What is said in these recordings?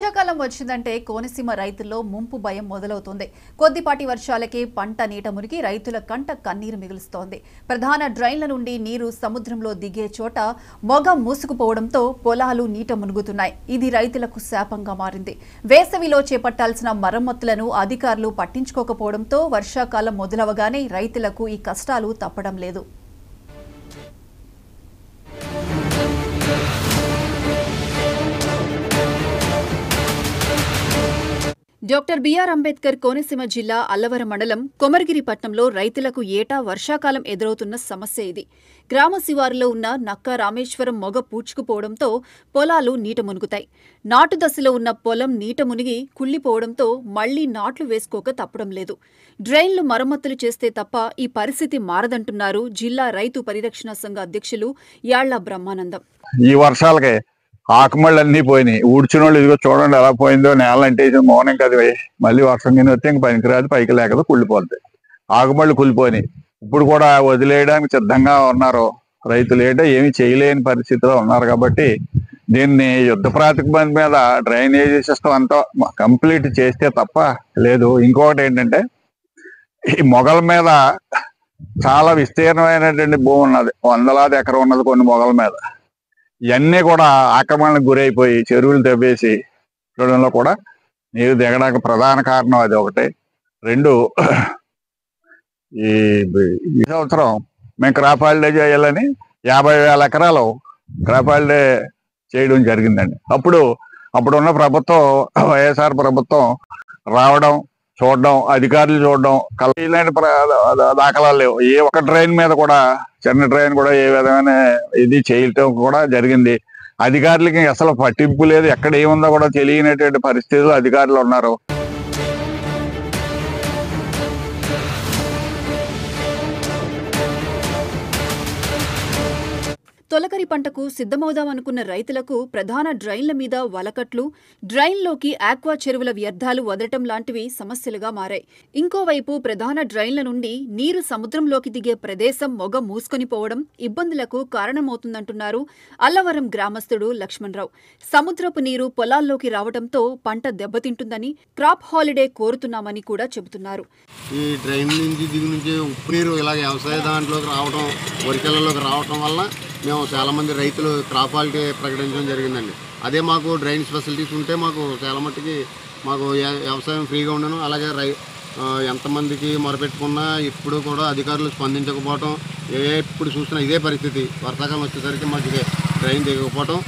వర్షాకాలం వచ్చిందంటే కోనసీమ రైతుల్లో ముంపు భయం మొదలవుతుంది. కొద్దిపాటి వర్షాలకే పంట నీట మునిగి రైతుల కంట కన్నీరు మిగులుస్తోంది. ప్రధాన డ్రైన్ల నుండి నీరు సముద్రంలో దిగే చోట మొగం మూసుకుపోవడంతో పొలాలు నీట మునుగుతున్నాయి. ఇది రైతులకు శాపంగా మారింది. వేసవిలో చేపట్టాల్సిన మరమ్మతులను అధికారులు పట్టించుకోకపోవడంతో వర్షాకాలం మొదలవగానే రైతులకు ఈ కష్టాలు తప్పడం లేదు. డాక్టర్ బిఆర్ అంబేద్కర్ కోనసీమ జిల్లా అల్లవరం మండలం కొమరగిరి పట్టణంలో రైతులకు ఏటా వర్షాకాలం ఎదురవుతున్న సమస్య ఇది. గ్రామ శివారులో ఉన్న నక్క రామేశ్వరం మొగ పూడ్చుకుపోవడంతో పొలాలు నీట మునుగుతాయి. నాటు దశలో ఉన్న పొలం నీట మునిగి కుళ్లిపోవడంతో మళ్లీ నాట్లు వేసుకోక తప్పడం లేదు. డ్రైన్లు మరమ్మతులు చేస్తే తప్ప ఈ పరిస్థితి మారదంటున్నారు జిల్లా రైతు పరిరక్షణ సంఘ అధ్యక్షులు యాళ్ల బ్రహ్మానందం. ఈ వర్షాలకే ఆకుమళ్ళు అన్నీ పోయినాయి. ఊడ్చిన వాళ్ళు ఇదిగో చూడండి ఎలా పోయిందో. నేల అంటే మౌనం కదా, మళ్ళీ వర్షం కింద వస్తే ఇంక పనికిరాదు, పైకి లేకదో కుళ్ళిపోతాయి. ఆకుమళ్ళు కుళ్ళిపోయినాయి. ఇప్పుడు కూడా వదిలేయడానికి సిద్ధంగా ఉన్నారు రైతులు. ఏంటో ఏమీ చేయలేని పరిస్థితిలో ఉన్నారు. కాబట్టి దీన్ని యుద్ధ ప్రాతిపదిక మీద డ్రైనేజీ సిస్టమ్ అంతా కంప్లీట్ చేస్తే తప్ప లేదు. ఇంకొకటి ఏంటంటే, ఈ మొగల మీద చాలా విస్తీర్ణమైనటువంటి భూమి ఉన్నది, వందలాది ఎకరం ఉన్నది కొన్ని మొగల మీద. ఇవన్నీ కూడా ఆక్రమణకు గురైపోయి చెరువులు తవ్వేసి చూడడంలో కూడా నీరు దిగడానికి ప్రధాన కారణం అది ఒకటి. రెండు, ఈ సంవత్సరం మేము క్రాప్ హాలిడే చేయాలని 50,000 ఎకరాలు క్రాప్ హాలిడే చేయడం జరిగిందండి. అప్పుడున్న ప్రభుత్వం, వైఎస్ఆర్ ప్రభుత్వం రావడం, చూడడం, అధికారులు చూడడం, ఇలాంటి దాఖలాలు లేవు. ఏ ఒక్క డ్రైన్ మీద కూడా, చిన్న డ్రైన్ కూడా ఏ విధమైన ఇది చేయటం కూడా జరిగింది. అధికారులకి అసలు పట్టింపు లేదు. ఎక్కడ ఏముందో కూడా తెలియనటువంటి పరిస్థితులు అధికారులు ఉన్నారు. తొలకరి పంటకు సిద్ధమవుదామనుకున్న రైతులకు ప్రధాన డ్రైన్ల మీద వలకట్లు, డ్రైన్లోకి ఆక్వా చెరువుల వ్యర్థాలు వదలటం లాంటివి సమస్యలుగా మారాయి. ఇంకోవైపు ప్రధాన డ్రైన్ల నుండి నీరు సముద్రంలోకి దిగే ప్రదేశం మొగ మూసుకొనిపోవడం ఇబ్బందులకు కారణమవుతుందంటున్నారు అల్లవరం గ్రామస్తుడు లక్ష్మణరావు. సముద్రపు నీరు పొలాల్లోకి రావడంతో పంట దెబ్బతింటుందని, క్రాప్ హాలిడే కోరుతున్నామని కూడా చెబుతున్నారు. ఈ డ్రైన్ నుంచి దిగు నుంచి ఉప్పు నీరు ఇలా వ్యవసాయ దాంట్లోకి రావడం, వరికెళ్ళలోకి రావడం వల్ల మేము చాలామంది రైతులు క్రాప్ హాలిడే ప్రకటించడం జరిగిందండి. అదే మాకు డ్రైన్ ఫెసిలిటీస్ ఉంటే మాకు చాలా మట్టుకి మాకు వ్యవసాయం ఫ్రీగా ఉండను. అలాగే ఎంతమందికి మొరపెట్టుకున్నా ఇప్పుడు కూడా అధికారులు స్పందించకపోవటం, ఎప్పుడు చూసినా ఇదే పరిస్థితి. వర్షాకాలం వచ్చేసరికి మాకు ఇదే డ్రైన్ దిగకపోవటం,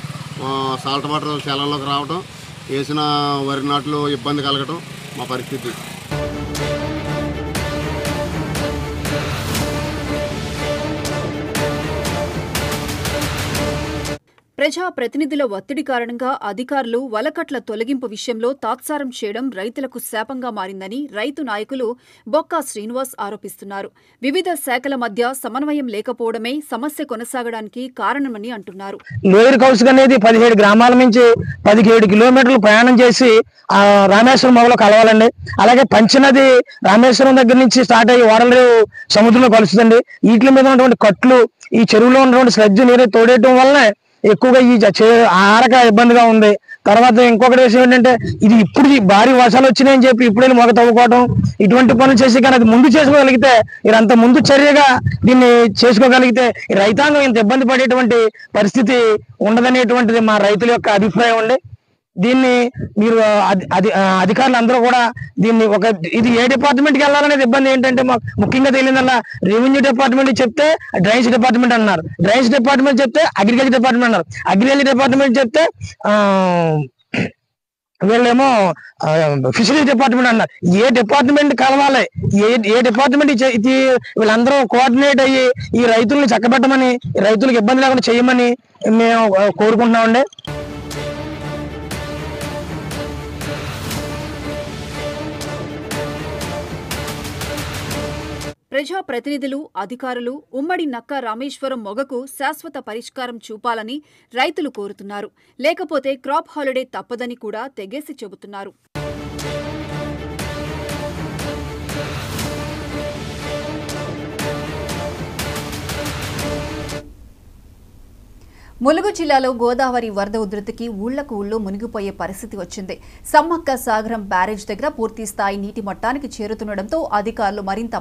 సాల్ట్ వాటర్ చేలల్లోకి రావటం, వేసిన వరి నాట్లు ఇబ్బంది కలగటం మా పరిస్థితి. ప్రజా ప్రతినిధుల ఒత్తిడి కారణంగా అధికారులు వలకట్ల తొలగింపు విషయంలో తాత్సారం చేయడం రైతులకు శాపంగా మారిందని రైతు నాయకులు బొక్కా శ్రీనివాస్ ఆరోపిస్తున్నారు. వివిధ శాఖల మధ్య సమన్వయం లేకపోవడమే సమస్య కొనసాగడానికి కారణమని అంటున్నారు. లోయర్ కౌన్సిల్ అనేది 17 గ్రామాల నుంచి 17 కిలోమీటర్లు ప్రయాణం చేసి రామేశ్వరం మొగలో కలవాలండి. అలాగే పంచనది రామేశ్వరం దగ్గర నుంచి స్టార్ట్ అయ్యి ఓడలరేవు సముద్రంలో కలుస్తుందండి. వీటి మీద ఉన్నటువంటి కట్లు, ఈ చెరువులో ఉన్నటువంటి స్లడ్జ్ నీరు తోడేయడం వల్లనే ఎక్కువగా ఈ ఆరక ఇబ్బందిగా ఉంది. తర్వాత ఇంకొకటి విషయం ఏంటంటే, ఇది ఇప్పుడు భారీ వర్షాలు వచ్చినాయని చెప్పి ఇప్పుడే మొగ తవ్వుకోవడం, ఇటువంటి పనులు చేసి కానీ అది ముందు చేసుకోగలిగితే, ఇదంత ముందు చర్యగా దీన్ని చేసుకోగలిగితే రైతాంగం ఇంత ఇబ్బంది పడేటువంటి పరిస్థితి ఉండదనేటువంటిది మా రైతుల యొక్క అభిప్రాయం అండి. దీన్ని మీరు అధికారులు అందరూ కూడా దీన్ని ఇది ఏ డిపార్ట్మెంట్కి వెళ్ళాలనేది ఇబ్బంది ఏంటంటే, మాకు ముఖ్యంగా తెలియదల్లా రెవెన్యూ డిపార్ట్మెంట్ చెప్తే డ్రైన్స్ డిపార్ట్మెంట్ అన్నారు, డ్రైన్స్ డిపార్ట్మెంట్ చెప్తే అగ్రికల్చర్ డిపార్ట్మెంట్ అన్నారు, అగ్రికల్చర్ డిపార్ట్మెంట్ చెప్తే వీళ్ళేమో ఫిషరీస్ డిపార్ట్మెంట్ అన్నారు. ఏ డిపార్ట్మెంట్ కలవాలి, ఏ డిపార్ట్మెంట్ వీళ్ళందరూ కోఆర్డినేట్ అయ్యి ఈ రైతుల్ని చక్కబెట్టమని, రైతులకు ఇబ్బంది లేకుండా చేయమని మేము కోరుకుంటున్నామండి. ప్రజాప్రతినిధులు, అధికారులు ఉమ్మడి నక్క రామేశ్వరం మొగకు శాశ్వత పరిష్కారం చూపాలని రైతులు కోరుతున్నారు. లేకపోతే క్రాప్ హాలిడే తప్పదని కూడా తెగేసి చెబుతున్నారు. ములుగు జిల్లాలో గోదావరి వరద ఉధృతికి ఊళ్లకు ఊళ్లు మునిగిపోయే పరిస్థితి వచ్చింది. సమ్మక్క సాగరం బ్యారేజ్ దగ్గర పూర్తి స్థాయి నీటి మట్టానికి చేరుతుండటంతో అధికారులు మరింత